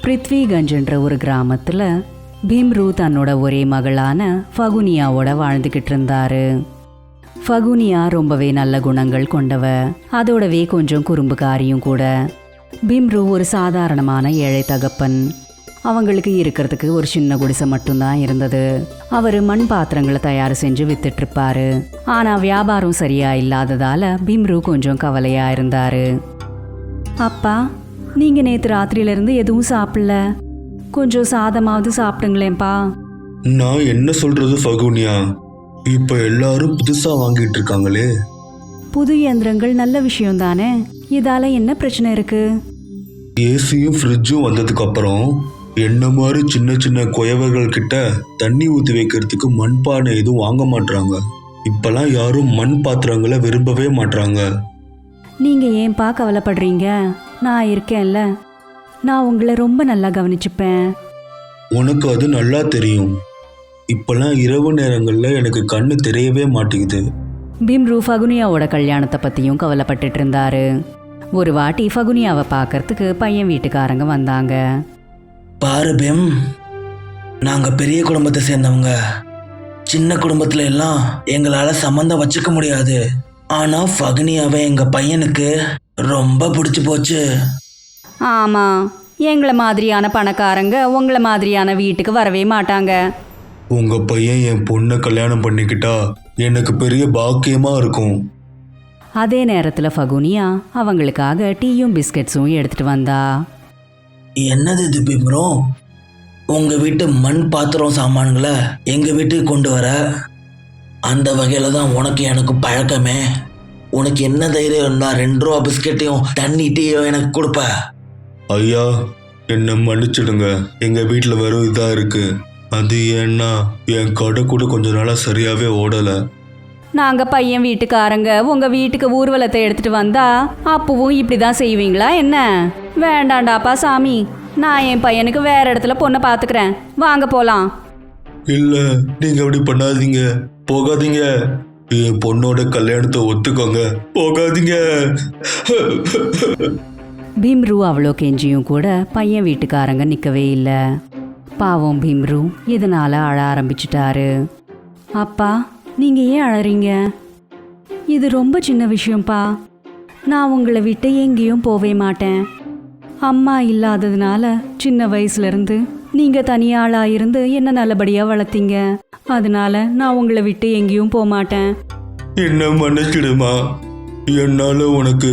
பிருத்விகஞ்சுன்ற ஒரு கிராமத்துல பீம்ரு தன்னோட ஒரே மகளான ஃபகுனியாவோட வாழ்ந்துகிட்டு இருந்தாரு. ஃபகுனியா ரொம்பவே நல்ல குணங்கள் கொண்டவ, அதோடவே கொஞ்சம் குறும்புக்காரியும் கூட. பீம்ரு ஒரு சாதாரணமான ஏழை தகப்பன். அவங்களுக்கு இருக்கிறதுக்கு ஒரு சின்ன குடிசை மட்டும்தான் இருந்தது. அவரு மண் பாத்திரங்களை தயார் செஞ்சு வித்துட்டு இருப்பாரு. ஆனா வியாபாரம் சரியா இல்லாததால பீம்ரு கொஞ்சம் கவலையா இருந்தாரு. அப்பா, நீங்க நேத்து ராத்திரியில இருந்து எதுவும் சாப்பிடல, கொஞ்சம் சாதமாவது சாப்பிடுங்களேன்பா. நான் என்ன சொல்றது ஃபகுனியா, இப்ப எல்லாரும் புதுசா வாங்கிட்டு இருக்காங்களே. புது இயந்திரங்கள் நல்ல விஷயம் தானே, இதால என்ன பிரச்சனை இருக்கு? ஏசியும் ஃப்ரிட்ஜும் வந்ததுக்கு அப்புறம் என்ன மாதிரி சின்ன சின்ன குயவர்கள் கிட்ட தண்ணி ஊற்றி வைக்கிறதுக்கு மண்பானை எதுவும் வாங்க மாட்டாங்க. இப்பெல்லாம் யாரும் மண் பாத்திரங்களை விரும்பவே மாட்டாங்க. நீங்க ஏன்பா கவலைப்படுறீங்க? நான் இருக்கேன்ல, நான் உங்களை ரொம்ப நல்லா கவனிச்சுப்பேன். உனக்கு அது நல்லா தெரியும். இப்பெல்லாம் இரவு நேரங்கள்ல எனக்கு கண்ணு தெரியவே மாட்டேங்குது. பீம்ரு ஃபகுனியாவோட கல்யாணத்தை பத்தியும் கவலைப்பட்டுட்டு இருந்தாரு. ஒரு வாட்டி ஃபகுனியாவை பார்க்கறதுக்கு பையன் வீட்டுக்காரங்க வந்தாங்க. பாரு பீம், நாங்க பெரிய குடும்பத்தை சேர்ந்தவங்க. சின்ன குடும்பத்துல எல்லாம் எங்களால சம்மந்தம் வச்சுக்க முடியாது. ஆனா ஃபகுனியாவை எங்க பையனுக்கு ரொம்ப பிடிச்சு போச்சு. ஆமா, எங்களை மாதிரியான பணக்காரங்க உங்களை மாதிரியான வீட்டுக்கு வரவே மாட்டாங்க. உங்க பையன் என் பொண்ணை கல்யாணம் பண்ணிக்கிட்டா எனக்கு பெரிய பாக்கியமா இருக்கும். அதே நேரத்துல ஃபகுனியா அவங்களுக்காக டீயும் பிஸ்கட்ஸும் எடுத்துட்டு வந்தா. என்னது இது பீம்ரோ, உங்க வீட்டு மண் பாத்திரம் சாமான்களை எங்க வீட்டுக்கு கொண்டு வர? அந்த வகையில தான் உனக்கு எனக்கு பழக்கமே. உனக்கு என்ன தைரியம் இருந்தா 2 ரூபா பிஸ்கட்டையும் தண்ணி டீயும் எனக்கு கொடுப்ப? ஐயா, என்னை மன்னிச்சிடுங்க. எங்க வீட்டில் வெறும் இதா இருக்கு. அது ஏன்னா என் கடை கூட கொஞ்ச நாளா சரியாவே ஓடல. நாங்க பையன் வீட்டுக்காரங்க உங்க வீட்டுக்கு ஊர்வலத்தை எடுத்துட்டு வந்தா அப்பவும் இப்படிதான் செய்வீங்களா என்ன? வேண்டாண்டாப்பா சாமி, நான் என் பையனுக்கு வேற இடத்துல பொண்ணை பாத்துக்கிறேன், வாங்க போலாம். இல்ல, நீங்க அப்படி பண்ணாதீங்க, போகாதீங்க. என் பொண்ணோட கல்யாணத்தை ஒத்துக்கோங்க, போகாதீங்க. பீம்ரு அவ்வளோ கெஞ்சியும் கூட பையன் வீட்டுக்காரங்க நிக்கவே இல்லை. பாவம் பீம்ரு இதனால அழ ஆரம்பிச்சிட்டாரு. அப்பா, நீங்க ஏன் அழறீங்க? இது ரொம்ப சின்ன விஷயம்ப்பா. நான் உங்களை விட்டு எங்கேயும் போவே மாட்டேன். அம்மா இல்லாததுனால சின்ன வயசுல இருந்து நீங்க தனியாளா இருந்து என்ன நல்லபடியா வளர்த்தீங்க. அதனால நான் உங்களை விட்டு எங்கேயும் போக மாட்டேன். என்ன மன்னிச்சிடுமா. என்னால உனக்கு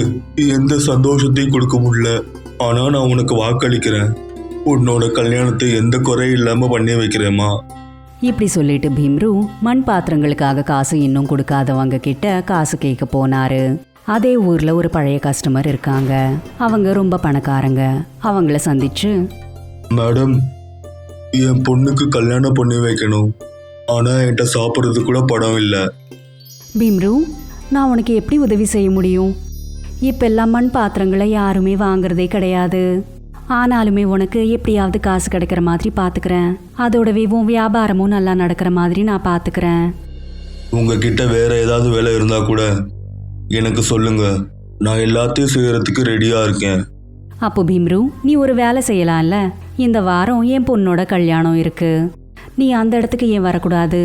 எந்த சந்தோஷத்தையும் கொடுக்க முடியல. ஆனா நான் உனக்கு வாக்களிக்கிறேன், உன்னோட கல்யாணத்தை எந்த குறையும் இல்லாம பண்ணி வைக்கிறேம்மா. இப்படி சொல்லிட்டு பீம்ரு மண் பாத்திரங்களுக்காக காசு இன்னும் கொடுக்காதவங்க கிட்ட காசு கேட்க போனாரு. அதே ஊர்ல ஒரு பழைய கஸ்டமர் இருக்காங்க. அவங்க ரொம்ப பணக்காரங்க. அவங்கள சந்திச்சு, மேடம், என் பொண்ணுக்கு கல்யாணம் பண்ணி வைக்கணும். ஆனா என்கிட்ட சாப்பிட்றது கூட பணம் இல்லை. பீம்ரு, நான் உனக்கு எப்படி உதவி செய்ய முடியும்? இப்பெல்லாம் மண் பாத்திரங்களை யாருமே வாங்குறதே கிடையாது. ஆனாலுமே உனக்கு எப்படியாவது காசு கிடைக்கிற மாதிரி பார்த்துக்கிறேன். அதோடவே உன் வியாபாரமும் நல்லா நடக்கிற மாதிரி நான் பார்த்துக்கிறேன். உங்ககிட்ட வேற ஏதாவது வேலை இருந்தா கூட எனக்கு சொல்லுங்க, நான் எல்லாத்தையும் செய்யறதுக்கு ரெடியா இருக்கேன். அப்போ பீம்ரு, நீ ஒரு வேலை செய்யலாம்ல. இந்த வாரம் என் பொண்ணோட கல்யாணம் இருக்கு. நீ அந்த இடத்துக்கு ஏன் வரக்கூடாது?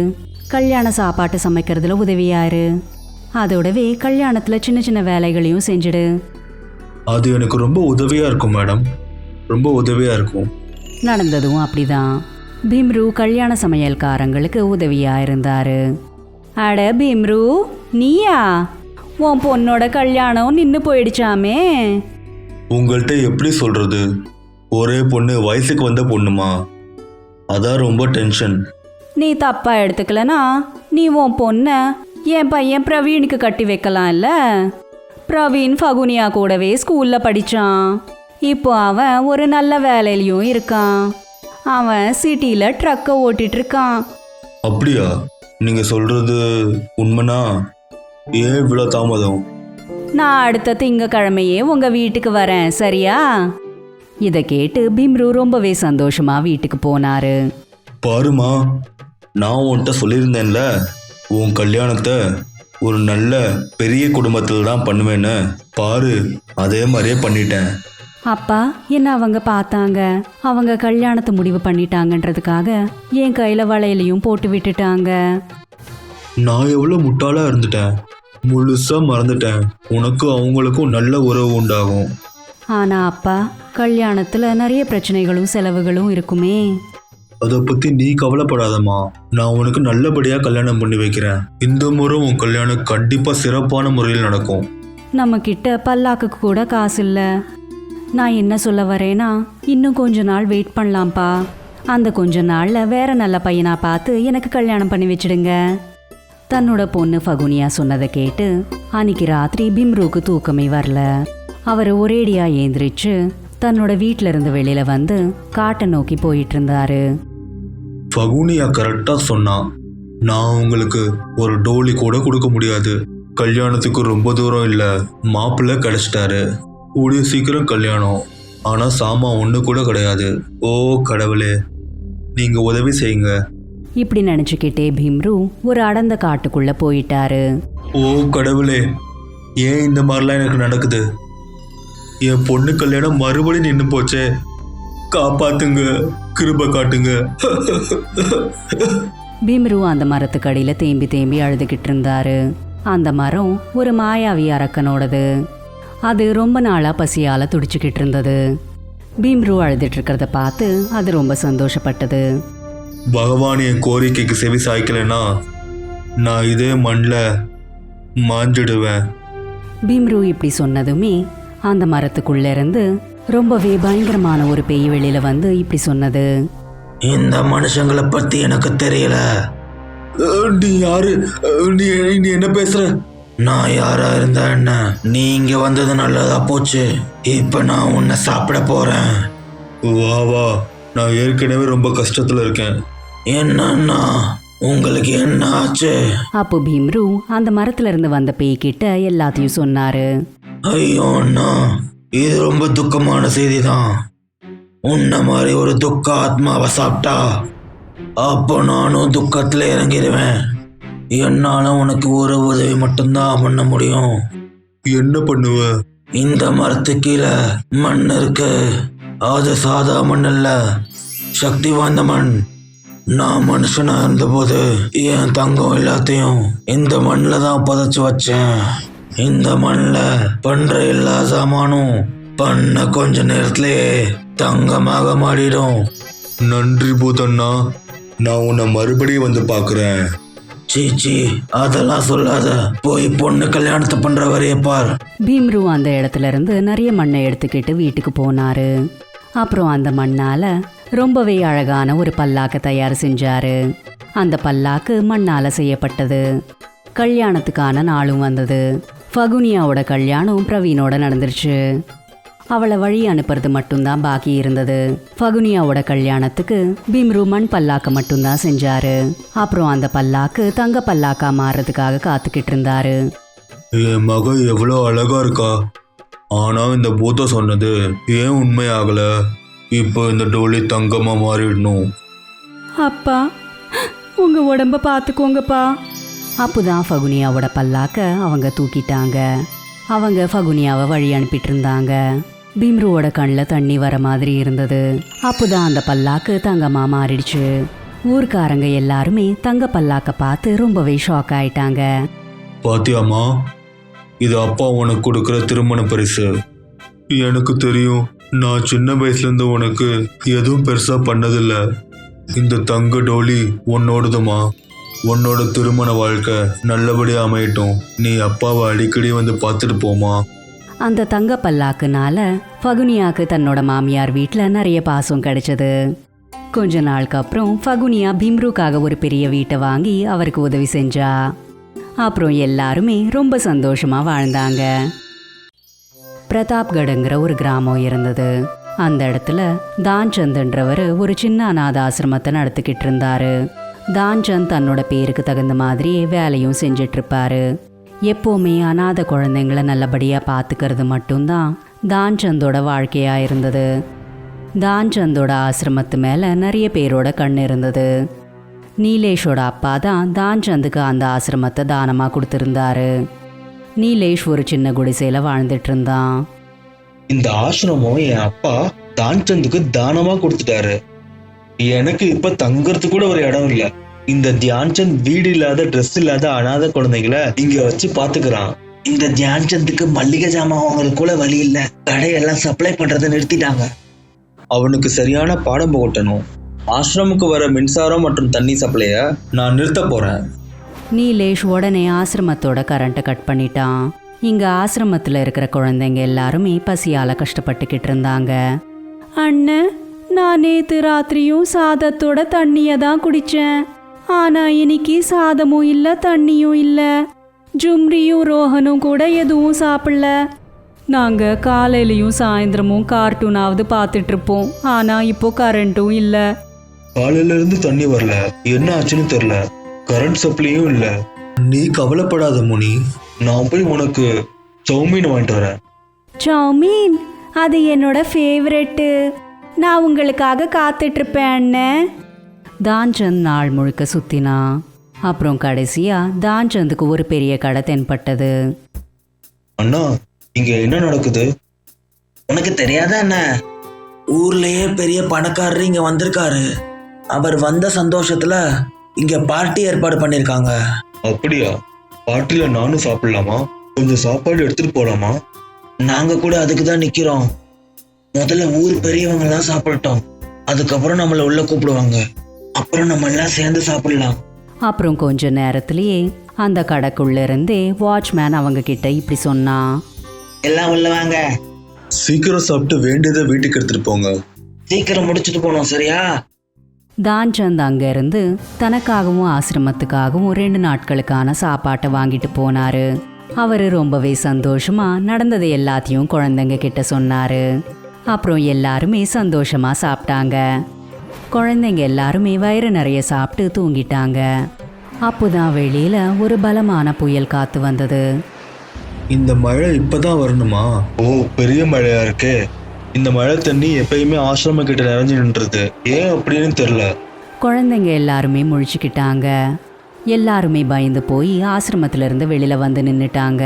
கல்யாண சாப்பாட்டு சமைக்கிறதுல உதவியாரு. அதோடவே கல்யாணத்துல சின்ன சின்ன வேலைகளையும் செஞ்சிடு. அது எனக்கு ரொம்ப உதவியா இருக்கும் மேடம், ரொம்ப உதவியா இருக்கும். நடந்ததும் அப்படிதான். பீம்ரு கல்யாண சமையல்காரங்களுக்கு உதவியா இருந்தாரு. அட பீம்ரு, நீயா? உன் பொண்ணோட கல்யாணம் நின்று போயிடுச்சாமே. உங்கள்கிட்ட எப்படி சொல்றது, ஒரே பொண்ணு, வயசுக்கு வந்த பொண்ணுமா, அதான் ரொம்ப டென்ஷன். நீ தப்பா எடுத்துக்கலனா நீ உன் பொண்ண என் பையன் பிரவீனுக்கு கட்டி வைக்கலாம்ல. பிரவீன் ஃபகுனியா கூடவே ஸ்கூல்ல படிச்சான். இப்போ அவன் ஒரு நல்ல வேலையிலையும் இருக்கான். அவன் சிட்டில ட்ரக்கை ஓட்டிட்டு இருக்கான். அப்படியா? நீங்க சொல்றது உண்மைனா ஏன் இவ்வளோ தாமதம்? நான் அடுத்த திங்கக்கிழமையே உங்க வீட்டுக்கு வரேன், சரியா? இதை கேட்டு பீம்ரு ரொம்பவே சந்தோஷமா வீட்டுக்கு போனாரு. பாருமா, நான் உன்கிட்ட சொல்லியிருந்தேன்ல, உன் கல்யாணத்தை ஒரு நல்ல பெரிய குடும்பத்தில் தான் பண்ணுவேன்னு. பாரு, அதே மாதிரியே பண்ணிட்டேன். அப்பா என்ன அவங்க பார்த்தாங்க, அவங்க கல்யாணத்தை முடிவு பண்ணிட்டாங்கன்றதுக்காக என் கையில வளையலையும் போட்டு விட்டுட்டாங்க. நான் எவ்வளோ முட்டாளா இருந்துட்டேன், முழுசா மறந்துட்டேன். உனக்கும் அவங்களுக்கும் நல்ல உறவு உண்டாகும். ஆனா அப்பா, கல்யாணத்துல நிறைய பிரச்சனைகளும் செலவுகளும் இருக்குமே. அதை பத்தி நீ கவலைப்படாதம்மா. நான் உனக்கு நல்லபடியா கல்யாணம் பண்ணி வைக்கிறேன். இந்த முறை உன் கல்யாணம் கண்டிப்பா சிறப்பான முறையில் நடக்கும். நம்ம கிட்ட பல்லாக்குக்கு கூட காசு இல்ல. நான் என்ன சொல்ல வரேன்னா, இன்னும் கொஞ்ச நாள் வெயிட் பண்ணலாம்ப்பா. அந்த கொஞ்ச நாள்ல வேற நல்ல பையனா பார்த்து எனக்கு கல்யாணம் பண்ணி வச்சிடுங்க. தன்னோட பொண்ணு ஃபகுனியா சொன்னதை கேட்டு அன்னைக்கு ராத்திரி பிம்ருக்கு தூக்கமே வரல. அவர் ஒரேடியா ஏந்திரிச்சு தன்னோட வீட்டில இருந்து வெளியில வந்து காட்டை நோக்கி போயிட்டு இருந்தாரு. ஃபகுனியா கரெக்டா சொன்னான். நான் உங்களுக்கு ஒரு டோலி கூட கொடுக்க முடியாது. கல்யாணத்துக்கு ரொம்ப தூரம் இல்ல, மாப்பிள்ளை கிடைச்சிட்டாரு. கூடிய சீக்கிரம் கல்யாணம். ஆனா சாமான் ஒண்ணு கூட கிடையாது. ஓ கடவுளே, நீங்க உதவி செய்யுங்க. இப்படி நினைச்சுக்கிட்டே பீம்ரு ஒரு அடர்ந்த காட்டுக்குள்ள போயிட்டாரு. ஓ கடவுளே, ஏன் இந்த மாதிரிலாம் எனக்கு நடக்குது? என் பொண்ணு கல்யாணம் மறுபடியும் நின்று போச்சே. காப்பாத்துங்க, கிருபை காட்டுங்க. பீம்ரு அந்த மரத்துக்கு அடியில தேம்பி தேம்பி அழுதுகிட்டு இருந்தாரு. அந்த மரம் ஒரு மாயாவி அரக்கனோடது. அது ரொம்ப நாளா பசியால துடிச்சுக்கிட்டு இருந்தது. பீம்ரு அழுதுட்டு இருக்கிறத பார்த்து அது ரொம்ப சந்தோஷப்பட்டது. பகவான் என் கோரிக்கைக்கு செவி சாய்க்கலைன்னா நான் இதே மண்ணில் மாஞ்சிடுவேன். பீம்ரு இப்படி சொன்னதுமே அந்த மரத்துக்குள்ள இருந்து ரொம்பவே பயங்கரமான ஒரு பேய் வெளியில வந்து இப்படி சொன்னது. இந்த மனுஷங்களை பத்தி எனக்கு தெரியல. நீ யாரு? நீ என்ன பேசுற? நான் யாரா இருந்தா என்ன, நீ இங்க வந்தது நல்லதா போச்சு. இப்ப நான் உன்னை சாப்பிட போறேன். வா வா, நான் ஏற்கனவே ரொம்ப கஷ்டத்துல இருக்கேன். என்னன்னா உங்களுக்கு என்ன ஆச்சு? அப்போ பீம்ரு அந்த மரத்துல இருந்து வந்த பேய் கிட்ட எல்லாத்தையும் சொன்னாரு. ஐயோ அண்ணா, இது ரொம்ப துக்கமான செய்தி தான். உன்ன மாதிரி ஒரு துக்க ஆத்மாவை சாப்பிட்டா அப்போ நானும் துக்கத்துல இறங்கிடுவேன். என்னால உனக்கு ஒரு உதவி மட்டும்தான் பண்ண முடியும். என்ன பண்ணுவ? இந்த மரத்து கீழே மண் இருக்கு. அது சாதா மண் இல்ல, சக்தி வாய்ந்த மண். நான் மனுஷனா இருந்தபோது என் தங்கம் எல்லாத்தையும் இந்த மண்ணில் தான் புதைச்சு வச்சேன். இந்த மண்ணில் பண்ற எல்லா சாமானும் பண்ண கொஞ்ச நேரத்திலேயே தங்கமாக மாறிடும். நன்றி பூதண்ணா, நான் உன்னை மறுபடியும் வந்து பார்க்குறேன். சீச்சி, அதெல்லாம் சொல்லாத. போய் பொண்ணு கல்யாணத்தை பண்ற வரைய பார். பீம்ரு அந்த இடத்துல இருந்து நிறைய மண்ணை எடுத்துக்கிட்டு வீட்டுக்கு போனாரு. அப்புறம் அந்த மண்ணால ரொம்பவே அழகான ஒரு பல்லாக்க தயார் செஞ்சாரு. அந்த பல்லாக்கு மண்ணால செய்யப்பட்டது. கல்யாணத்துக்கான நாளும் வந்தது. ஃபகுனியாவோட கல்யாணம் பிரவீனோட நடந்துருச்சு. அவளை வழி அனுப்புறது மட்டும்தான் பாக்கி இருந்தது. ஃபகுனியாவோட கல்யாணத்துக்கு பீம்ரு மண் பல்லாக்க மட்டும்தான் செஞ்சாரு. அப்புறம் அந்த பல்லாக்கு தங்க பல்லாக்கா மாறுறதுக்காக காத்துக்கிட்டு இருந்தாரு. என் மக எவ்வளோ அழகா இருக்கா. ஆனா இந்த பூதம் சொன்னது ஏன் உண்மையாகல? இப்போ இந்த டோலி தங்கமா மாறிடணும். அப்பா, உங்க உடம்ப பார்த்துக்கோங்கப்பா. அப்போதான் ஃபகுனியாவோட பல்லாக்க அவங்க தூக்கிட்டாங்க. அவங்க ஃபகுனியாவை வழி அனுப்பிட்டு இருந்தாங்க. பீம்ருவோட கண்ணில் தண்ணி வர மாதிரி இருந்தது. அப்போதான் அந்த பல்லாக்கு தங்கமா மாறிடுச்சு. ஊர்க்காரங்க எல்லாருமே தங்க பல்லாக்க பார்த்து ரொம்பவே ஷாக் ஆயிட்டாங்க. பாத்தியாமா, இது அப்பா உனக்கு கொடுக்குற திருமண பரிசு. எனக்கு தெரியும், நான் சின்ன வயசுலேருந்து உனக்கு எதுவும் பெருசா பண்ணதில்ல. இந்த தங்க டோலி உன்னோடதுமா. உன்னோட திருமண வாழ்க்கை நல்லபடியாக அமையட்டும். நீ அப்பாவை அடிக்கடி வந்து பார்த்துட்டு போமா. அந்த தங்க பல்லாக்குனால ஃபகுனியாக்கு தன்னோட மாமியார் வீட்டில் நிறைய பாசம் கிடைச்சது. கொஞ்ச நாளுக்கு அப்புறம் ஃபகுனியா பீம்ருக்காக ஒரு பெரிய வீட்டை வாங்கி அவருக்கு உதவி செஞ்சா. அப்புறம் எல்லாருமே ரொம்ப சந்தோஷமா வாழ்ந்தாங்க. பிரதாப்கடுங்கிற ஒரு கிராமம் இருந்தது. அந்த இடத்துல தான்சந்த்ன்றவர் ஒரு சின்ன அநாத ஆசிரமத்தை நடத்திக்கிட்டு இருந்தாரு. தான்சந்த் தன்னோட பேருக்கு தகுந்த மாதிரியே வேலையும் செஞ்சிட்டு இருப்பாரு. எப்போவுமே அநாத குழந்தைங்களை நல்லபடியாக பார்த்துக்கிறது மட்டும்தான் தான்சந்தோட வாழ்க்கையா இருந்தது. தான்சந்தோட ஆசிரமத்து மேலே நிறைய பேரோட கண் இருந்தது. நீலேஷோட அப்பா தான் தான்சந்துக்கு அந்த ஆசிரமத்தை தானமாக கொடுத்துருந்தாரு. நீலேஷ் ஒரு சின்ன குடிசையில் வாழ்ந்துட்டு இருந்தான். இந்த ஆசிரமம் என் அப்பா தான்சந்துக்கு தானமா கொடுத்துட்டாரு. எனக்கு இப்ப தங்கறதுக்கு கூட ஒரு இடம் இல்ல. இந்த தியான்சந்த் வீடு இல்லாத, ட்ரெஸ் இல்லாத அனாதை குழந்தைகளை இங்க வச்சு பாத்துக்கிறான். இந்த தியான்சந்துக்கு மல்லிகை ஜாமான் வாங்குறது கூட வழி இல்ல. கடையெல்லாம் சப்ளை பண்றதை நிறுத்திட்டாங்க. அவனுக்கு சரியான பாடம் புகட்டணும். ஆசிரமுக்கு வர மின்சாரம் மற்றும் தண்ணி சப்ளைய நான் நிறுத்த போறேன். நீலேஷ் உடனே ஆசிரமத்தோட கரண்ட்டை கட் பண்ணிட்டான். இங்க ஆசிரமத்துல இருக்கிற குழந்தைங்க எல்லாருமே பசியால கஷ்டப்பட்டுக்கிட்டு இருந்தாங்க. அண்ணன், நான் நேத்து ராத்திரியும் சாதத்தோட தண்ணியை தான் குடிச்சேன். ஆனா இன்னைக்கு சாதமும் இல்ல, தண்ணியும் இல்ல. ஜும்ரியும் ரோஹனும் கூட எதுவும் சாப்பிடல. நாங்க காலையிலயும் சாயந்தரமும் கார்ட்டூனாவது பார்த்துட்டு இருப்போம். ஆனா இப்போ கரண்ட்டும் இல்ல. காலையில இருந்து தண்ணி வரல, என்ன ஆச்சுன்னு தெரியல. கரண்ட் சப்ளையும் இல்ல. நீ கவலைப்படாத முனி, நான் போய் உனக்கு சௌமீன் வாங்கிட்டு வரேன். சௌமீன், அது என்னோட ஃபேவரெட்டு. நான் உங்களுக்காக காத்துட்டு இருப்பேன் அண்ணன். தான்சந்த் நாள் முழுக்க சுத்தினான். அப்புறம் கடைசியா தான்சந்துக்கு ஒரு பெரிய கடை தென்பட்டது. அண்ணா, இங்க என்ன நடக்குது? உனக்கு தெரியாதா என்ன? ஊர்லயே பெரிய பணக்காரர் இங்க வந்திருக்காரு. அவர் வந்த சந்தோஷத்துல இங்க பார்ட்டி ஏற்பாடு பண்ணிருக்காங்க. அப்படியா? பார்ட்டில நானும் சாப்பிடலாமா? கொஞ்சம் சாப்பாடு எடுத்துட்டு போலாமா? நாங்க கூட அதுக்கு தான் நிக்கிறோம். முதல்ல ஊர் பெரியவங்க எல்லாம் சாப்பிடட்டும், அதுக்கப்புறம் நம்மள உள்ள கூப்பிடுவாங்க. அப்புறம் நம்ம எல்லாம் சேர்ந்து சாப்பிடலாம். அப்புறம் கொஞ்ச நேரத்திலேயே அந்த கடைக்குள்ள இருந்தே வாட்ச்மேன் அவங்க கிட்ட இப்படி சொன்னான். எல்லாம் உள்ள வாங்க. சீக்கிரம் சாப்பிட்டு வேண்டியதை வீட்டுக்கு எடுத்துட்டு போங்க. சீக்கிரம் முடிச்சுட்டு போனோம், சரியா? தான்சந்த் அங்கிருந்து தனக்காகவும் ஆசிரமத்துக்காகவும் 2 நாட்களுக்கான சாப்பாட்டை வாங்கிட்டு போனாரு. அவரு ரொம்பவே சந்தோஷமா நடந்ததை எல்லாத்தையும் குழந்தைங்க கிட்ட சொன்னாரு. அப்புறம் எல்லாருமே சந்தோஷமா சாப்பிட்டாங்க. குழந்தைங்க எல்லாருமே வயிறு நிறைய சாப்பிட்டு தூங்கிட்டாங்க. அப்போதான் வெளியில ஒரு பலமான புயல் காத்து வந்தது. இந்த மழை இப்பதான் வரணுமா? ஓ, பெரிய மழையா இருக்கே. இந்த மழை தண்ணி எப்பயுமே ஆசிரம கிட்ட நிறைஞ்சு நின்றது. ஏன் அப்படின்னு தெரியல. குழந்தைங்க எல்லாருமே முழிச்சுக்கிட்டாங்க. எல்லாருமே பயந்து போய் ஆசிரமத்துல இருந்து வெளியில வந்து நின்னுட்டாங்க.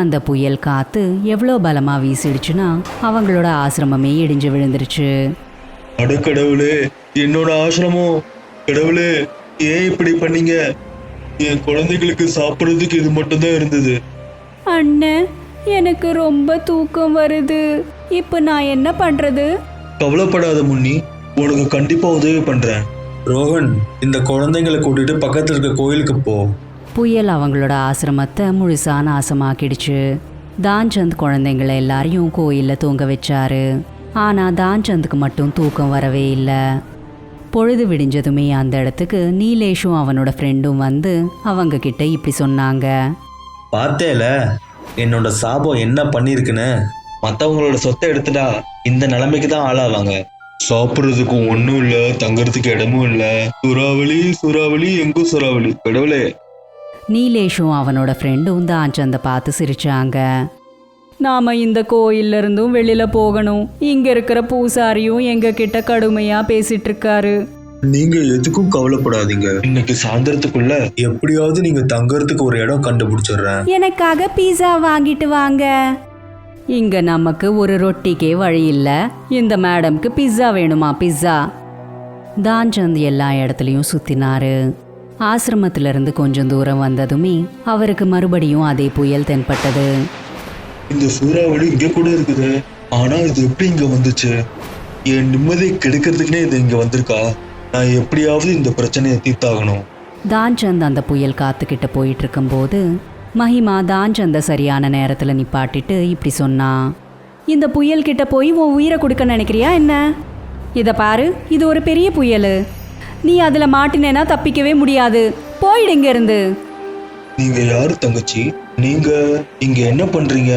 அந்த புயல் காத்து எவ்வளோ பலமா வீசிடுச்சுன்னா அவங்களோட ஆசிரமமே இடிஞ்சு விழுந்துருச்சு. அட கடவுளே, என்னோட ஆசிரமம்! கடவுளே, ஏன் இப்படி பண்ணீங்க? என் குழந்தைகளுக்கு சாப்பிட்றதுக்கு இது மட்டும்தான் இருந்தது. அண்ணன், எனக்கு ரொம்ப தூக்கம் வருது. இப்போ நான் என்ன பண்றது? கவலைப்படாத முன்னி, உனக்கு கண்டிப்பா உதவி பண்றேன். ரோஹன், இந்த குழந்தைங்களை கூட்டிட்டு பக்கத்துல இருக்க கோயிலுக்கு போ. புயல் அவங்களோட ஆசிரமத்தை முழுசா நாசமாக்கிடுச்சு. தான்சந்த் குழந்தைங்களை எல்லாரையும் கோயில்ல தூங்க வச்சாரு. ஆனா தான்சந்துக்கு மட்டும் தூக்கம் வரவே இல்லை. பொழுது விடிஞ்சதுமே அந்த இடத்துக்கு நீலேஷும் அவனோட ஃப்ரெண்டும் வந்து அவங்க கிட்ட இப்படி சொன்னாங்க. பார்த்தேல, என்னோட சாபம் என்ன பண்ணிருக்குன்னு. மற்றவங்களோட சொத்தை எடுத்துட்டா இந்த நிலைமைக்கு தான் ஆளாவாங்க. சாப்பிட்றதுக்கு ஒன்றும் இல்லை, தங்கறதுக்கு இடமும் இல்லை. சூறாவளி சூறாவளி, எங்கும் சூறாவளி. கடவுளே! நீலேஷும் அவனோட ஃப்ரெண்டும் தான்சந்தை பார்த்து சிரிச்சாங்க. நாம இந்த கோயில்ல இருந்தும் வெளியில போகணும். இங்க இருக்கிற பூசாரியும் எங்க கிட்ட கடுமையா பேசிட்டு இருக்காரு. நீங்க எதுக்கும் கவலைப்படாதீங்க. இன்னைக்கு சாயந்தரத்துக்குள்ள எப்படியாவது நீங்க தங்கறதுக்கு ஒரு இடம் கண்டுபிடிச்சிடுறேன். எனக்காக பீஸா வாங்கிட்டு வாங்க. இங்க நமக்கு ஒரு ரொட்டிக்கே வழி இல்ல. இந்த மேடம்க்கு பிஸ்ஸா வேணுமா? பிஸ்ஸா. தான்சந்த் எல்லா இடத்துலயும் சுத்தினாரு. ஆசிரமத்துல இருந்து கொஞ்சம் தூரம் வந்ததுமே அவருக்கு மறுபடியும் அதே புயல் தென்பட்டது. இந்த சூறாவளி இங்க கூட இருக்குது. ஆனா இது எப்படி இங்க வந்துச்சு? என் நிம்மதி கெடுக்கிறதுக்குனே இது இங்க வந்திருக்கா? நான் எப்படியாவது இந்த பிரச்சனையை தீர்த்தாகணும். தான்சந்த் அந்த புயல் காத்துக்கிட்ட போயிட்டு இருக்கும்போது மஹிமா தான்சந்தை சரியான நேரத்துல நிப்பாட்டிட்டு இப்படி சொன்னா. இந்த புயல் கிட்ட போய் உன் உயிரை கொடுக்க நினைக்கிறியா என்ன? இதை பாரு, இது ஒரு பெரிய புயல். நீ அதுல மாட்டினேன்னா தப்பிக்கவே முடியாது. போயிடு இங்க இருந்து. நீங்க யாரு தங்கச்சி? நீங்க இங்க என்ன பண்றீங்க?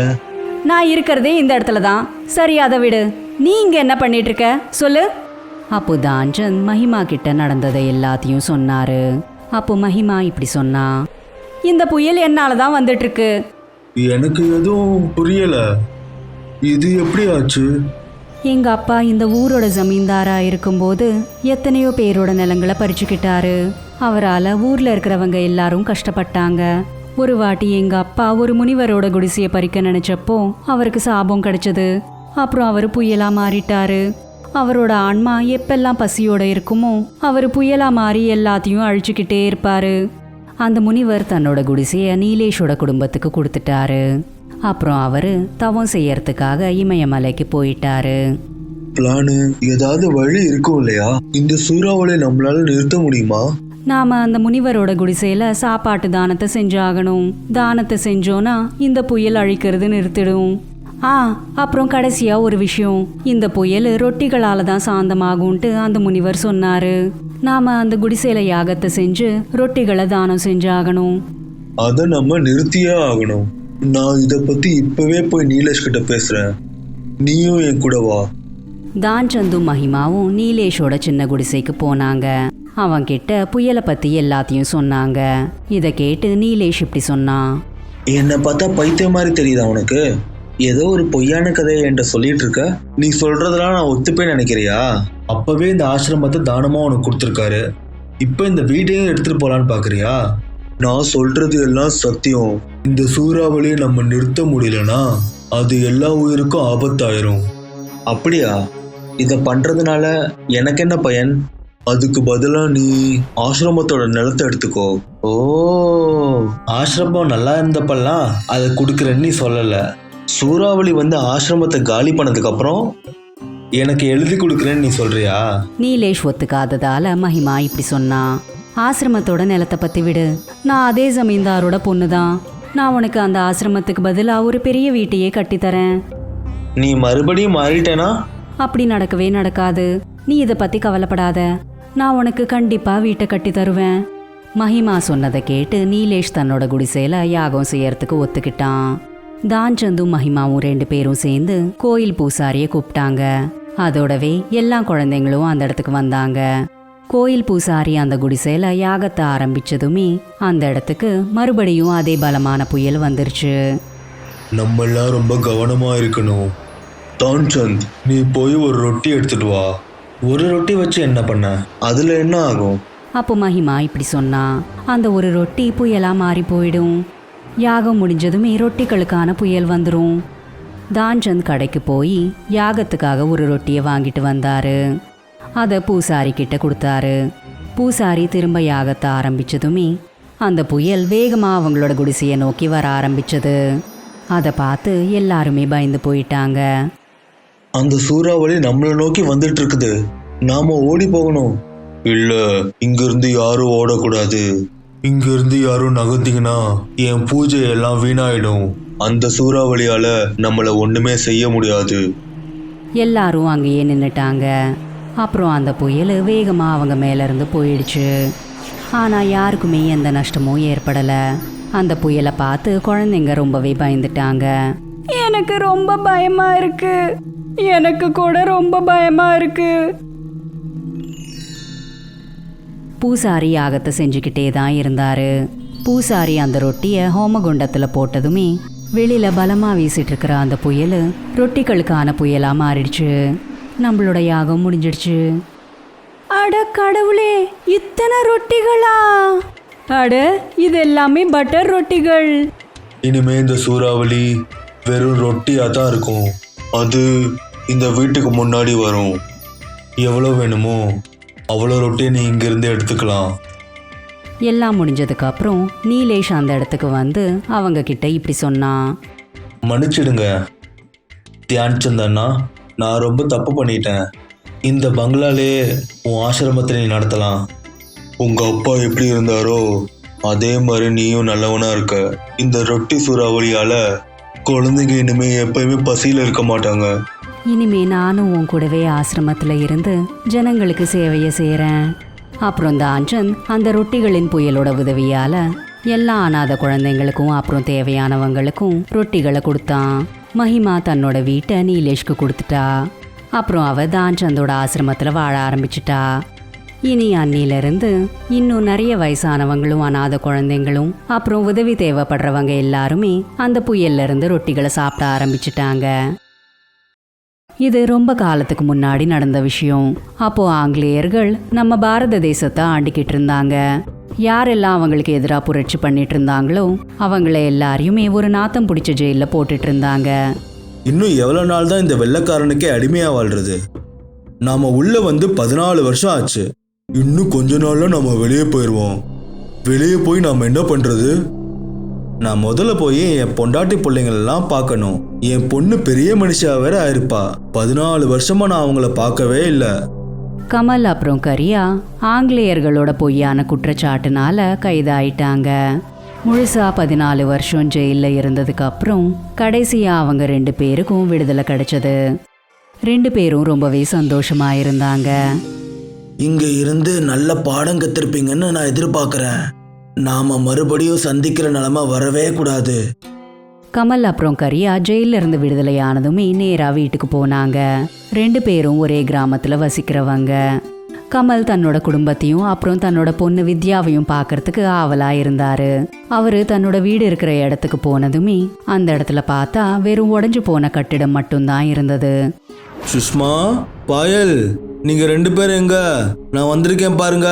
நான் இருக்கிறதே இந்த இடத்துல தான். சரி, அதை விடு. நீ இங்க என்ன பண்ணிட்டு இருக்க சொல்லு. அப்போ தான்சந்த் மஹிமா கிட்ட நடந்ததை எல்லாத்தையும் சொன்னாரு. அப்போ மஹிமா இப்படி சொன்னா. இந்த புயல் என்னால தான் வந்துட்டு இருக்கு. எனக்கு எதுவும் புரியல. இது எப்படி ஆச்சு? எங்க அப்பா இந்த ஊரோட ஜமீன்தாரா இருக்கும்போது எத்தனையோ பேரோட நிலங்களை பறிச்சுக்கிட்டாரு. அவரால் ஊர்ல இருக்கிறவங்க எல்லாரும் கஷ்டப்பட்டாங்க. ஒரு வாட்டி எங்க அப்பா ஒரு முனிவரோட குடிசையை பறிக்க நினைச்சப்போ அவருக்கு சாபம் கிடைச்சது. அப்புறம் அவர் புயலா மாறிட்டாரு. அவரோட ஆன்மா எப்பெல்லாம் பசியோட இருக்குமோ அவர் புயலா மாறி எல்லாத்தையும் அழிச்சுக்கிட்டே இருப்பாரு. அந்த முனிவர் தன்னோட குடிசைய நீலேஷோட குடும்பத்துக்கு கொடுத்துட்டாரு. அப்புறம் அவரு தவம் செய்யறதுக்காக இமயமலைக்கு போயிட்டாரு. பிளானு ஏதாவது வழி இருக்கும் இல்லையா? இந்த சூறாவளியை நம்மளால நிறுத்த முடியுமா? நாம அந்த முனிவரோட குடிசையில சாப்பாட்டு தானத்தை செஞ்சாகணும். தானத்தை செஞ்சோன்னா இந்த புயல் அழிக்கிறது நிறுத்திடும். அப்புறம் கடைசியா ஒரு விஷயம், இந்த புயல் ரொட்டிகளால தான் சாந்தமாகும்ட்டு அந்த முனிவர் சொன்னாரு. நாம அந்த குடிசையில யாகத்தை செஞ்சு ரொட்டிகளை தானம் செஞ்சாகணும். அதை நம்ம நிறுத்தியே ஆகணும். நான் இத பத்தி இப்பவே போய் நீலேஷ் கிட்ட பேசுறேன். நீயும் என் கூட வா. தான்சந்தும் மகிமாவும் நீலேஷோட சின்ன குடிசைக்கு போனாங்க. அவன் கிட்ட புயலை பத்தி எல்லாத்தையும் சொன்னாங்க. இதை கேட்டு நீலேஷ் இப்படி சொன்னான். என்னை பார்த்தா பைத்தியம் மாதிரி தெரியுதா உனக்கு? ஏதோ ஒரு பொய்யான கதையை என்கிட்ட சொல்லிட்டு இருக்க. நீ சொல்றதெல்லாம் நான் ஒத்துப்பேன்னு நினைக்கிறியா? அப்பவே இந்த ஆசிரமத்தை தானமா உனக்கு கொடுத்துருக்காரு. இப்ப இந்த வீட்டையும் எடுத்துட்டு போலான்னு பாக்குறியா? நான் சொல்றது எல்லாம் சத்தியம். இந்த சூறாவளியை நம்ம நிறுத்த முடியலனா அது எல்லா உயிருக்கும் ஆபத்தாயிரும். அப்படியா? இதை பண்றதுனால எனக்கு என்ன பயன்? அதுக்கு பதிலா நீ ஆசிரமத்தோட நிலத்தை எடுத்துக்கோ. ஓ, ஆசிரமம் நல்லா இருந்தப்பெல்லாம் அதை கொடுக்குறேன்னு நீ சொல்லல. சூறாவளி வந்து ஆசிரமத்தை காலி பண்ணதுக்கு அப்புறம் எனக்கு எழுதி கொடுக்குறேன்னு நீ சொல்றியா? நீலேஷ் ஒத்துக்காததால மகிமா இப்படி சொன்னான். ஆசிரமத்தோட நிலத்தை பத்தி விடு. நான் அதே ஜமீன்தாரோட பொண்ணு தான். நான் உனக்கு அந்த ஆசிரமத்துக்கு பதிலா ஒரு பெரிய வீட்டையே கட்டித்தரேன். நீ மறுபடியும் மாறிட்டேனா? அப்படி நடக்கவே நடக்காது. நீ இதை பத்தி கவலைப்படாத. நான் உனக்கு கண்டிப்பா வீட்டை கட்டி தருவேன். மகிமா சொன்னதை கேட்டு நீலேஷ் தன்னோட குடிசையில யாகம் செய்யறதுக்கு ஒத்துக்கிட்டான். தான்சந்தும் மகிமாவும் 2 பேரும் சேர்ந்து கோயில் பூசாரியை கூப்பிட்டாங்க. அதோடவே எல்லா குழந்தைங்களும் அந்த இடத்துக்கு வந்தாங்க. கோயில் பூசாரி அந்த குடிசையில யாகத்தை ஆரம்பிச்சதுமே அந்த இடத்துக்கு மறுபடியும் அதே பலமான புயல் வந்துருச்சு. நம்ம எல்லாம் ரொம்ப கவனமா இருக்கணும். தான்சந்த், நீ போய் ஒரு ரொட்டி எடுத்துட்டு வா. ஒரு ரொட்டி வச்சு என்ன பண்ண? அதுல என்ன ஆகும்? அப்போ மகிமா இப்படி சொன்னா. அந்த ஒரு ரொட்டி புயலா மாறி போயிடும். யாகம் முடிஞ்சதுமே ரொட்டிகளுக்கான புயல் வந்துடும். தான்சந்த் கடைக்கு போய் யாகத்துக்காக ஒரு ரொட்டியை வாங்கிட்டு வந்தாரு. அதை பூசாரி கிட்ட கொடுத்தாரு. பூசாரி திரும்ப யாகத்தை ஆரம்பிச்சதுமே அந்த புயல் வேகமா அவங்களோட குடிசையை நோக்கி வர ஆரம்பிச்சது. அதை பார்த்து எல்லாருமே பயந்து போயிட்டாங்க. அந்த சூறாவளி நம்மளை நோக்கி வந்துட்டு இருக்குது. நாம ஓடி போகணும். இல்ல, இங்க இருந்து யாரும் ஓடக்கூடாது. இங்க இருந்து யாரும் நகர்ந்தீங்கன்னா என் பூஜை எல்லாம் வீணாயிடும். அந்த சூறாவளியால நம்மள ஒண்ணுமே செய்ய முடியாது. எல்லாரும் அங்கேயே நின்னுட்டாங்க. அப்புறம் அந்த புயல் வேகமா அவங்க மேல இருந்து போயிடுச்சு. ஆனா யாருக்குமே எந்த நஷ்டமும் ஏற்படல. அந்த புயலை பார்த்து குழந்தைங்க ரொம்பவே பயந்துட்டாங்க. எனக்கு ரொம்ப பயமா இருக்கு. எனக்கு கூட ரொம்ப பயமா இருக்கு. பூசாரி யாகத்தை செஞ்சுக்கிட்டே தான் இருந்தாரு. பூசாரி அந்த ரொட்டியை ஹோமகுண்டத்துல போட்டதுமே வெளியில பலமா வீசிட்டு இருக்கிற அந்த புயல் ரொட்டிகளுக்கான புயலா மாறிடுச்சு. நம்மளோட யாகம் முடிஞ்சிடுச்சு. அட கடவுளே, இத்தனை ரொட்டிகளா? அட, இது எல்லாமே பட்டர் ரொட்டிகள். இனிமே இந்த சூறாவளி வெறும் ரொட்டியா தான் இருக்கும். அது இந்த வீட்டுக்கு முன்னாடி வரும். எவ்வளோ வேணுமோ அவ்வளோ ரொட்டியை நீ இங்கிருந்து எடுத்துக்கலாம். எல்லாம் முடிஞ்சதுக்கு அப்புறம் நீலேஷ் அந்த இடத்துக்கு வந்து அவங்க கிட்ட இப்படி சொன்னான். மன்னிச்சிடுங்க தியான்சந்த் அண்ணா, நான் ரொம்ப தப்பு பண்ணிட்டேன். இந்த பங்களாலே உன் ஆசிரமத்தை நீ நடத்தலாம். உங்க அப்பா எப்படி இருந்தாரோ அதே மாதிரி நீயும் நல்லவனா இருக்க. இந்த ரொட்டி சூறாவளியால குழந்தைங்க இனிமே எப்பயுமே பசியில இருக்க மாட்டாங்க. இனிமே நானும் உன் கூடவே ஆசிரமத்தில் இருந்து ஜனங்களுக்கு சேவையை செய்கிறேன். அப்புறம் தான்சந்த் அந்த ரொட்டிகளின் புயலோட உதவியால் எல்லா அனாதை குழந்தைங்களுக்கும் அப்புறம் தேவையானவங்களுக்கும் ரொட்டிகளை கொடுத்தான். மகிமா தன்னோட வீட்டை நீலேஷ்க்கு கொடுத்துட்டா. அப்புறம் அவ தான்சந்தோட ஆசிரமத்தில் வாழ ஆரம்பிச்சிட்டா. இனி அன்னிலிருந்து இன்னும் நிறைய வயசானவங்களும் அனாதை குழந்தைங்களும் அப்புறம் உதவி தேவைப்படுறவங்க எல்லாருமே அந்த புயல்ல இருந்து ரொட்டிகளை சாப்பிட ஆரம்பிச்சிட்டாங்க. இது ரொம்ப காலத்துக்கு முன்னாடி நடந்த விஷயம். அப்போ ஆங்கிலேயர்கள் நம்ம பாரத தேசத்தை ஆண்டிக்கிட்டு இருந்தாங்க. யாரெல்லாம் அவங்களுக்கு எதிராக புரட்சி பண்ணிட்டு இருந்தாங்களோ அவங்கள எல்லாரையுமே ஒரு நாத்தம் பிடிச்ச ஜெயிலில் போட்டுட்டு இருந்தாங்க. இன்னும் எவ்வளோ நாள் தான் இந்த வெள்ளைக்காரனுக்கே அடிமையா வாழ்றது? நாம உள்ள வந்து 14 வருஷம் ஆச்சு. இன்னும் கொஞ்ச நாள்ல நம்ம வெளியே போயிடுவோம். வெளியே போய் நாம என்ன பண்றது? நான் முதல்ல போய் என் பொண்டாட்டி பிள்ளைங்களெல்லாம் பார்க்கணும். என் பொண்ணு பெரிய மனுஷா வேற ஆயிருப்பா. 14 வருஷமா நான் அவங்கள பார்க்கவே இல்லை. கமல் அப்புறம் கரியா ஆங்கிலேயர்களோட பொய்யான குற்றச்சாட்டுனால கைதாயிட்டாங்க. முழுசா 14 வருஷம் ஜெயிலில் இருந்ததுக்கு அப்புறம் கடைசியா அவங்க 2 பேருக்கும் விடுதலை கிடைச்சது. 2 பேரும் ரொம்பவே சந்தோஷமா இருந்தாங்க. இங்க இருந்து நல்ல பாடம் கத்திருப்பீங்கன்னு நான் எதிர்பார்க்கிறேன். நாம மறுபடியும் சந்திக்கிற நிலைமை வரவே கூடாது. கமல் அப்புறம் கரியா ஜெயில இருந்து விடுதலையானதுமே நேரா வீட்டுக்கு போனாங்க. 2 பேரும் ஒரே கிராமத்துல வசிக்கிறவங்க. கமல் தன்னோட குடும்பத்தையும் அப்புறம் தன்னோட பொண்ணு வித்யாவையும் பார்க்கறதுக்கு ஆவலா இருந்தாரு. அவரு தன்னோட வீடு இருக்கிற இடத்துக்கு போனதுமே அந்த இடத்துல பார்த்தா வெறும் உடைஞ்சு போன கட்டிடம் மட்டும்தான் இருந்தது. சுஷ்மா, பாயல், நீங்க 2 பேரும் எங்க? நான் வந்திருக்கேன் பாருங்க.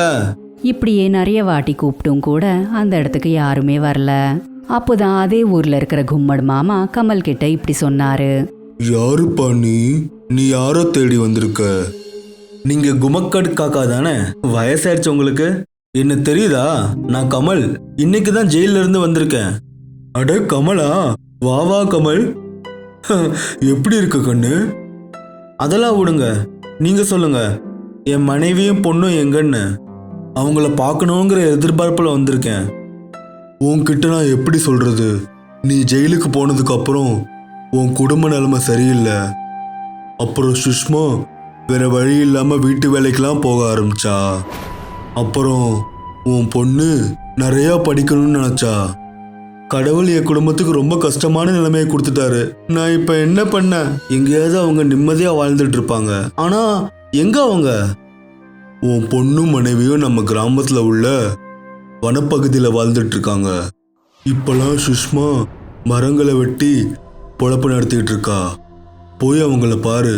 இப்படியே நிறைய வாட்டி கூப்பிட்டும் கூட அந்த இடத்துக்கு யாருமே வரல. அப்போதான் அதே ஊர்ல இருக்கிற கும்மட் மாமா கமல் கிட்ட இப்படி சொன்னாரு. யாருப்பா நீ? நீ யாரோ தேடி வந்திருக்க? நீங்க குமக்கட் காக்கா தானே? வயசாயிடுச்சு உங்களுக்கு? என்ன தெரியுதா? நான் கமல். இன்னைக்கு தான் ஜெயில இருந்து வந்திருக்கேன். அட கமலா, வா வா கமல். எப்படி இருக்க கண்ணு? அதெல்லாம் விடுங்க, நீங்க சொல்லுங்க. என் மனைவியும் பொண்ணும் எங்கன்னு அவங்கள பார்க்கணுங்கிற எதிர்பார்ப்பில் வந்திருக்கேன். உன்கிட்ட நான் எப்படி சொல்றது? நீ ஜெயிலுக்கு போனதுக்கு அப்புறம் உன் குடும்ப நிலைமை சரியில்லை. அப்புறம் சுஷ்மா வேற வழி இல்லாம வீட்டு வேலைக்கெல்லாம் போக ஆரம்பிச்சா. அப்புறம் உன் பொண்ணு நிறைய படிக்கணும்னு நினைச்சா. கடவுள் என் குடும்பத்துக்கு ரொம்ப கஷ்டமான நிலைமையை கொடுத்துட்டாரு. நான் இப்ப என்ன பண்ண? எங்கேயாவது அவங்க நிம்மதியா வாழ்ந்துட்டு இருப்பாங்க. ஆனா எங்க அவங்க? உன் பொண்ணும் மனைவியும் நம்ம கிராமத்துல உள்ள வனப்பகுதியில வாழ்ந்துட்டு இருக்காங்க. இப்பெல்லாம் சுஷ்மா மரங்களை வெட்டி பொழப்பு நடத்திட்டு இருக்கா. போய் அவங்கள பாரு.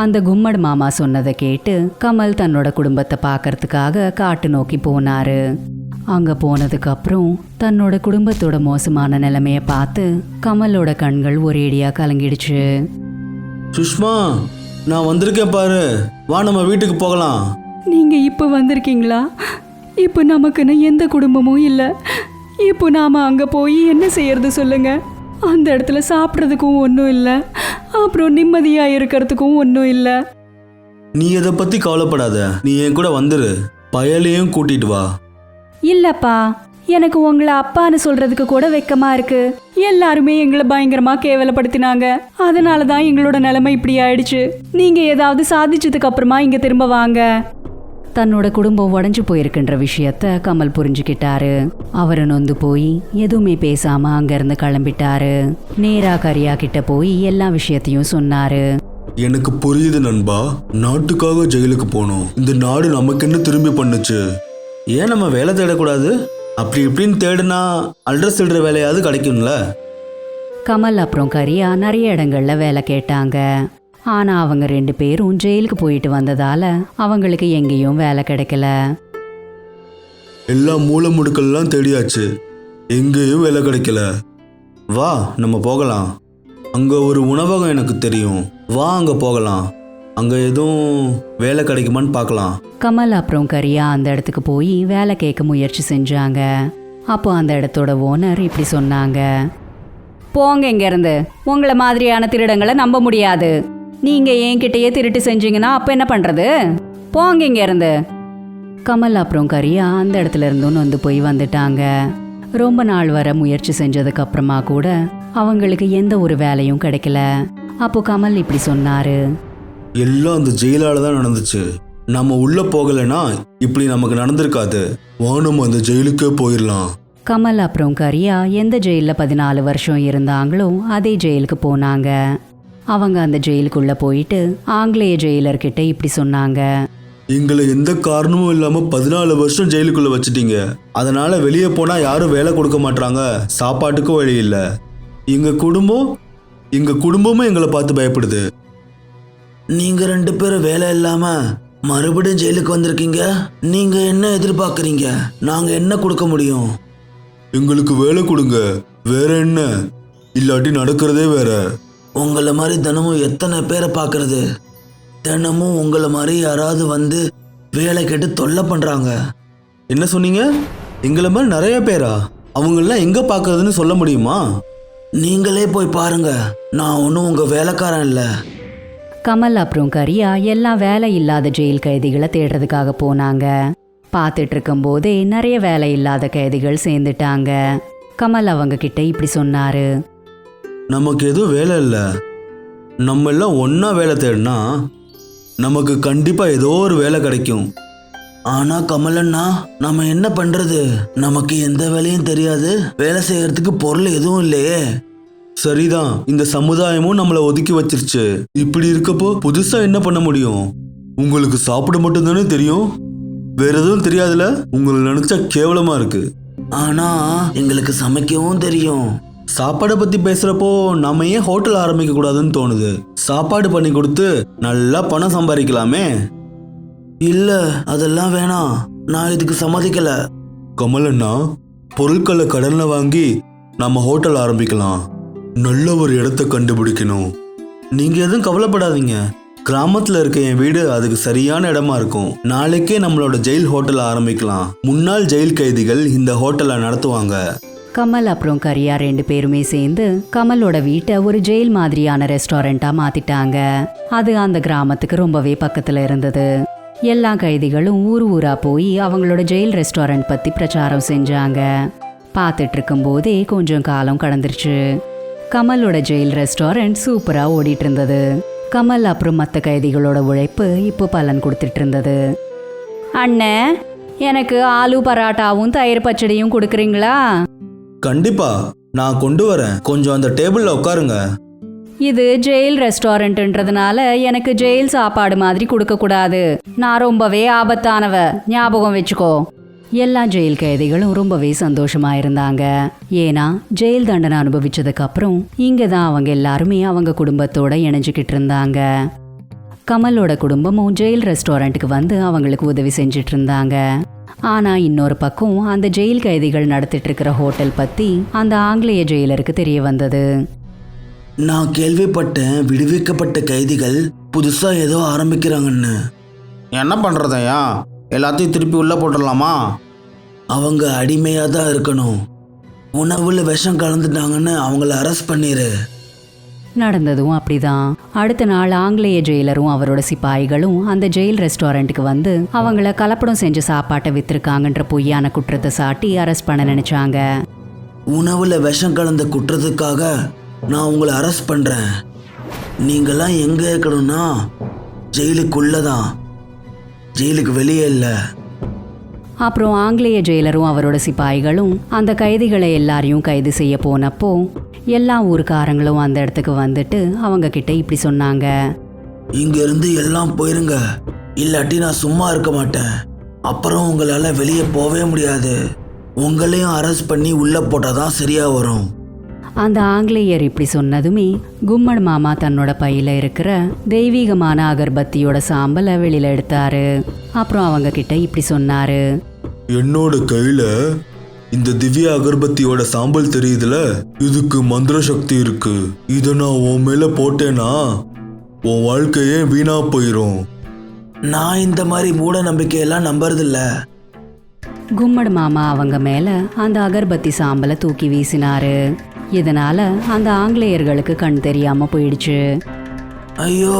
அந்த கும்மட் மாமா சொன்னதை கேட்டு கமல் தன்னோட குடும்பத்தை பார்க்கறதுக்காக காட்டு நோக்கி போனாரு. அங்க போனதுக்கு அப்புறம் தன்னோட குடும்பத்தோட மோசமான நிலைமைய பார்த்து கமலோட கண்கள் ஒரேடியா கலங்கிடுச்சு. சுஷ்மா, நான் வந்திருக்கேன் பாரு. வா, நம்ம வீட்டுக்கு போகலாம். நீங்க இப்போ வந்திருக்கீங்களா? இப்போ நமக்குன்னு எந்த குடும்பமும் இல்லை. இப்போ நாம அங்க போய் என்ன செய்யறது சொல்லுங்க? அந்த இடத்துல சாப்பிட்றதுக்கும் ஒன்றும் இல்லை, அப்புறம் நிம்மதியா இருக்கிறதுக்கும் ஒன்றும் இல்லை. நீ இதை பத்தி கவலைப்படாத. நீ என் கூட வந்துரு. பயலையும் கூட்டிட்டு வா. இல்லப்பா, எனக்கு உங்களை அப்பான்னு சொல்றதுக்கு கூட வெக்கமா இருக்கு. எல்லாருமே எங்களை பயங்கரமா கேவலப்படுத்தினாங்க. அதனால தான் எங்களோட நிலைமை இப்படி ஆயிடுச்சு. நீங்க ஏதாவது சாதிச்சதுக்கு அப்புறமா இங்க திரும்ப வாங்க. தன்னோட குடும்பம் உடஞ்சு போயிருக்குன்ற விஷயத்த கமல் புரிஞ்சுக்கிட்டாரு. அவரை நொந்து போய் எதுவுமே பேசாம அங்கிருந்து கிளம்பிட்டாரு. நேரா கரியா கிட்ட போய் எல்லா விஷயத்தையும் சொன்னாரு. எனக்கு புரியுது நண்பா. நாட்டுக்காக ஜெயிலுக்கு போனோம். இந்த நாடு நமக்கு என்ன திரும்பி பண்ணுச்சு? ஏன் நம்ம வேலை தேடக்கூடாது? அப்படி இப்படின்னு தேடுனா அல்ற சில்ற வேலையாவது கிடைக்கும்ல. கமல் அப்புறம் கரியா நிறைய இடங்கள்ல வேலை கேட்டாங்க. ஆனா அவங்க 2 பேரும் ஜெயிலுக்கு போயிட்டு வந்ததால அவங்களுக்கு எங்கேயும் வேலை கிடைக்கல. எல்லா மூல முடுக்கெல்லாம் தேடியாச்சு, எங்கேயும் வேலை கிடைக்கல. வா, நம்ம போகலாம். அங்க ஒரு உணவகம் எனக்கு தெரியும். வா, அங்க போகலாம். அங்க எதுவும் வேலை கிடைக்குமான்னு பார்க்கலாம். கமல் அப்புறம் கரியா அந்த இடத்துக்கு போய் வேலை கேட்க முயற்சி செஞ்சாங்க. அப்போ அந்த இடத்தோட ஓனர் இப்படி சொன்னாங்க. போங்க இங்க இருந்து. உங்களை மாதிரியான திருடங்களை நம்ப முடியாது. நீங்க என்கிட்டயே திருட்டு செஞ்சீங்கன்னா அப்ப என்ன பண்றது? போங்க இங்க இருந்து. கமல் அப்புறம் கரியா அந்த இடத்துல இருந்தும் வந்து போய் வந்துட்டாங்க. ரொம்ப நாள் வர முயற்சி செஞ்சதுக்கு அப்புறமா கூட அவங்களுக்கு எந்த ஒரு வேலையும் கிடைக்கல. அப்போ கமல் இப்படி சொன்னாரு. எல்லாம் அந்த ஜெயிலால தான் நடந்துச்சு. நம்ம உள்ள போகலைன்னா இப்படி நமக்கு நடந்திருக்காது. வானம் அந்த ஜெயிலுக்கே போயிடலாம். கமல் அப்புறம் கரியா எந்த ஜெயிலில் 14 வருஷம் இருந்தாங்களோ அதே ஜெயிலுக்கு போனாங்க. அவங்க அந்த ஜெயிலுக்குள்ள போயிட்டு ஆங்கிலேய ஜெயிலர்கிட்ட இப்படி சொன்னாங்க. எங்களை எந்த காரணமும் இல்லாம 14 வருஷம் ஜெயிலுக்குள்ள வச்சுட்டீங்க. அதனால வெளியே போனா யாரும் வேலை கொடுக்க மாட்டாங்க, சாப்பாட்டுக்கும் வழி இல்லை. எங்க குடும்பமும் எங்களை பார்த்து பயப்படுது. நீங்க 2 பேரும் வேலை இல்லாம மறுபடியும் ஜெயிலுக்கு வந்திருக்கீங்க. நீங்க என்ன எதிர்பார்க்குறீங்க? நாங்க என்ன கொடுக்க முடியும்? எங்களுக்கு வேலை கொடுங்க. வேற என்ன? இல்லாட்டி நடக்கிறதே வேற. உங்களை மாதிரி தினமும் எத்தனை பேரை பார்க்கறது? தினமும் உங்களை மாதிரி யாராவது வந்து வேலை கேட்டு தொல்லை பண்ணுறாங்க. என்ன சொன்னீங்க? எங்களை மாதிரி நிறைய பேரா? அவங்களெல்லாம் எங்கே பார்க்கறதுன்னு சொல்ல முடியுமா? நீங்களே போய் பாருங்க, நான் ஒன்றும் உங்கள் வேலைக்காரன் இல்லை. கமல் அப்புறம் கரியா எல்லாம் வேலை இல்லாத ஜெயில் கைதிகளை தேடுறதுக்காக போனாங்க. பார்த்துட்டு இருக்கும்போதே நிறைய வேலை இல்லாத கைதிகள் சேர்ந்துட்டாங்க. கமல் அவங்க கிட்ட இப்படி சொன்னாரு. நமக்கு எதுவும் வேலை இல்லை. நம்ம எல்லாம் ஒன்றா வேலை தேடினா நமக்கு கண்டிப்பாக ஏதோ ஒரு வேலை கிடைக்கும். ஆனால் கமலண்ணா, நம்ம என்ன பண்ணுறது? நமக்கு எந்த வேலையும் தெரியாது, வேலை செய்யறதுக்கு பொருள் எதுவும் இல்லையே. சரிதான், இந்த சமுதாயமும் நம்மளை ஒதுக்கி வச்சிருச்சு. இப்படி இருக்கப்போ புதுசா என்ன பண்ண முடியும்? உங்களுக்கு சாப்பிட மட்டும்தானே தெரியும், வேற எதுவும் தெரியாதுல? உங்களை நினைச்சா கேவலமா இருக்கு. ஆனா எங்களுக்கு சமைக்கவும் தெரியும். சாப்பாடை பத்தி பேசுறப்போ நாம ஏன் ஹோட்டல் ஆரம்பிக்க கூடாதுன்னு தோணுது. சாப்பாடு பண்ணி கொடுத்து நல்லா பணம் சம்பாதிக்கலாமே. இல்ல, அதெல்லாம் வேணாம், நான் இதுக்கு சம்மதிக்கல. கமலண்ணா, பொருட்களை கடன்ல வாங்கி நம்ம ஹோட்டல் ஆரம்பிக்கலாம். நல்ல ஒரு இடத்த கண்டுபிடிக்கணும். நீங்க எதுவும் கவலைப்படாதீங்க. கிராமத்துல இருக்க என் வீடு அதுக்கு சரியான இடமா இருக்கும். நாளைக்கே நம்மளோட ஜெயில் ஹோட்டல் ஆரம்பிக்கலாம். முன்னாள் ஜெயில் கைதிகள் இந்த ஹோட்டலை நடத்துவாங்க. கமல் அப்புறம் கரியா 2 பேருமே சேர்ந்து கமலோட வீட்டை ஒரு ஜெயில் மாதிரியான ரெஸ்டாரண்டா மாத்திட்டாங்க. அது அந்த கிராமத்துக்கு ரொம்பவே பக்கத்துல இருந்தது. எல்லா கைதிகளும் ஊரா போய் அவங்களோட ஜெயில் ரெஸ்டாரண்ட் பத்தி பிரச்சாரம் செஞ்சாங்க. பார்த்துட்டு இருக்கும் போதே கொஞ்சம் காலம் கடந்துருச்சு. கமலோட ஜெயில் ரெஸ்டாரண்ட் சூப்பரா ஓடிட்டு இருந்தது. கமல் அப்புறம் மற்ற கைதிகளோட உழைப்பு இப்போ பலன் கொடுத்துட்டு இருந்தது. அண்ணே, எனக்கு ஆலு பராட்டாவும் தயிர் பச்சடியும் கொடுக்குறீங்களா? கண்டிப்பா, நான் கொண்டு வரேன். கொஞ்சம் அந்த டேபிள்ல உட்காருங்க. இது ஜெயில் ரெஸ்டாரண்ட்ன்றதுனால எனக்கு ஜெயில் சாப்பாடு மாதிரி கொடுக்க கூடாது. நான் ரொம்பவே ஆபத்தானவ, ஞாபகம் வச்சுக்கோ. எல்லா ஜெயில் கைதிகளும் ரொம்பவே சந்தோஷமா இருந்தாங்க. ஏன்னா ஜெயில் தண்டனை அனுபவிச்சதுக்கு அப்புறம் இங்க தான் அவங்க எல்லாருமே அவங்க குடும்பத்தோட இணைஞ்சுக்கிட்டு இருந்தாங்க. கமலோட குடும்பமும் ஜெயில் ரெஸ்டாரண்ட்டுக்கு வந்து அவங்களுக்கு உதவி செஞ்சுட்டு இருந்தாங்க. ஆனா இன்னொரு பக்கம் அந்த ஜெயில் கைதிகள் நடத்திட்டு இருக்கிற ஹோட்டல் பத்தி அந்த ஆங்கிலேய ஜெயிலருக்கு தெரிய வந்தது. நான் கேள்விப்பட்டேன், விடுவிக்கப்பட்ட கைதிகள் புதுசா ஏதோ ஆரம்பிக்கிறாங்கன்னு. என்ன பண்றதையா? எல்லாத்தையும் திருப்பி உள்ள போட்டுடலாமா? அவங்க அடிமையா தான் இருக்கணும். உணவுல விஷம் கலந்துட்டாங்கன்னு அவங்கள அரெஸ்ட் பண்ணிரு. நடந்ததும் அப்படிதான். அடுத்த நாள் ஆங்கிலேய ஜெயிலரும் அவரோட சிப்பாய்களும் அந்த ஜெயில் ரெஸ்டாரண்ட்டுக்கு வந்து அவங்கள கலப்படம் செஞ்ச சாப்பாட்டை வித்திருக்காங்கன்ற பொய்யான குற்றத்தை சாட்டி அரெஸ்ட் பண்ண நினைச்சாங்க. உணவுல விஷம் கலந்த குற்றத்துக்காக நான் உங்களை அரெஸ்ட் பண்றேன். நீங்களாம் எங்க இருக்கணும்னா ஜெயிலுக்குள்ளதான், ஜெயிலுக்கு வெளியே இல்லை. அப்புறம் ஆங்கிலேய ஜெயிலரும் அவரோட சிப்பாய்களும் அந்த கைதிகளை எல்லாரையும் கைது செய்ய போனப்போ எல்லா ஊருக்காரங்களும் அந்த இடத்துக்கு வந்துட்டு அவங்க கிட்ட இப்படி சொன்னாங்க. இங்க இருந்து எல்லாம் போயிருங்க, இல்லாட்டி நான் சும்மா இருக்க மாட்டேன். அப்புறம் உங்களால வெளியே போகவே முடியாது. உங்களையும் அரெஸ்ட் பண்ணி உள்ள போட்டாதான் சரியா வரும். அந்த ஆங்கிலேயர் இப்படி சொன்னதுமே கும்மட் மாமா தன்னோட பையில இருக்கிற தெய்வீகமான அகர்பத்தியோட சாம்பலை வெளியில எடுத்தாரு. அப்புறம் அவங்க கிட்ட இப்படி சொன்னாரு. என்னோட கையில இந்த திவ்ய அகர்பத்தியோட சாம்பல் தெரியுதுல, இதுக்கு மந்திர சக்தி இருக்கு. இதை நான் உன் மேல போட்டேனா உன் வாழ்க்கையே வீணா போயிரும். நான் இந்த மாதிரி மூட நம்பிக்கையெல்லாம் நம்புறதில்ல. கும்மட் மாமா அவங்க மேல அந்த அகர்பத்தி சாம்பலை தூக்கி வீசினாரு. இதனால அந்த ஆங்கிலேயர்களுக்கு கண் தெரியாம போயிடுச்சு. ஐயோ,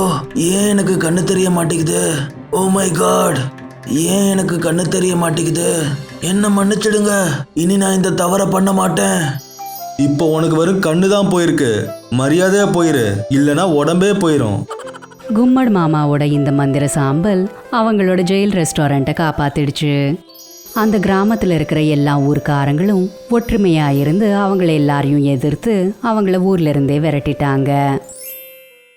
ஏன் எனக்கு கண்ணு தெரிய மாட்டேங்குது? ஓ மை காட், ஏன் எனக்கு கண்ணு தெரிய மாட்டேங்குது? என்ன மன்னிச்சிடுங்க, இனி நான் இந்த தவறை பண்ண மாட்டேன். இப்போ உனக்கு வெறும் கண்ணு தான் போயிருக்கு, மரியாதையா போயிரு, இல்லைன்னா உடம்பே போயிரும். கும்மட் மாமாவோட இந்த மந்திர சாம்பல் அவங்களோட ஜெயில் ரெஸ்டாரண்ட்டை காப்பாத்திடுச்சு. அந்த கிராமத்தில் இருக்கிற எல்லா ஊர்க்காரங்களும் ஒற்றுமையா இருந்து அவங்கள எல்லாரையும் எதிர்த்து அவங்கள ஊர்ல இருந்தே விரட்டிட்டாங்க.